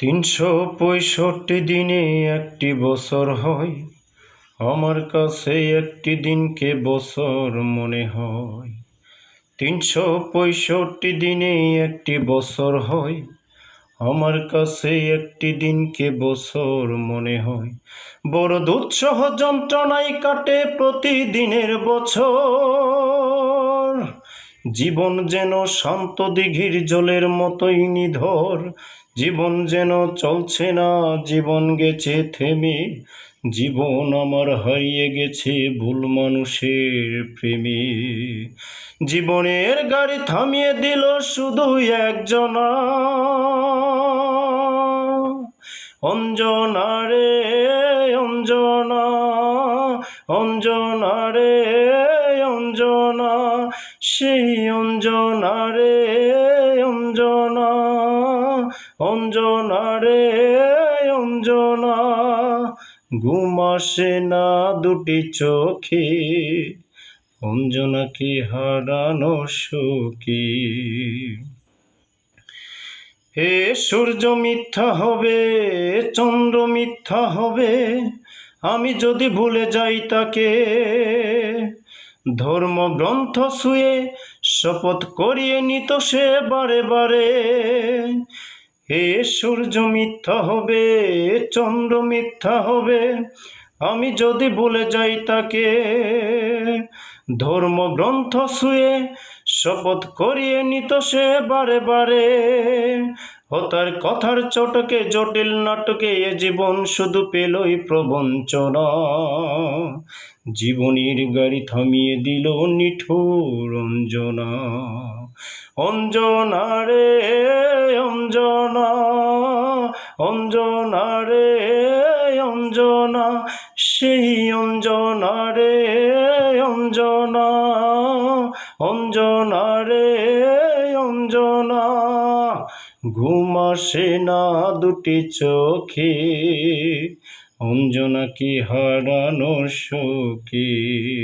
365 দিনে একটি বছর হয়, আমার কাছে একটি দিনকে বছর মনে হয়। 365 দিনে একটি বছর হয়, আমার কাছে একটি দিনকে বছর মনে হয়। বড় দুঃসহ যন্ত্রণায় কাটে প্রতিদিনের বছর। জীবন যেন শান্ত দিঘির জলের মতোই নিধর। জীবন যেন চলছে না, জীবন গেছে থেমে। জীবন আমার হারিয়ে গেছে ভুল মানুষের প্রেমে। জীবনের গাড়ি থামিয়ে দিল শুধু একজনা, অঞ্জনা রে অঞ্জনা, অঞ্জনা রে অঞ্জনা, সেই অঞ্জনা রে অঞ্জনা, অঞ্জনা রে অঞ্জনা। ঘুম আসে না দুটি চোখে, অঞ্জনাকে হারানো শোকে। হে সূর্য মিথ্যা হবে, চন্দ্র মিথ্যা হবে, আমি যদি ভুলে যাই তাকে। ধর্মগ্রন্থ ছুঁয়ে শপথ করিয়ে নিত সে বারে বারে। হে সূর্য মিথ্যা হবে, চন্দ্র মিথ্যা হবে, আমি যদি ভুলে যাই তাকে। ধর্মগ্রন্থ ছুঁয়ে শপথ করিয়ে নিত সে বারে বারে। তার কথার চটকে জটিল নাটকে এ জীবন শুধু পেলই প্রবঞ্চনা। জীবনের গাড়ি থামিয়ে দিল নিঠুর অঞ্জনা। অঞ্জনা রে অঞ্জনা, অঞ্জনা রে অঞ্জনা, সেই অঞ্জনা রে অঞ্জনা, অঞ্জনা রে অঞ্জনা। ঘুম আসে না দুটি চোখে, অঞ্জনাকে হারানোর শোকে।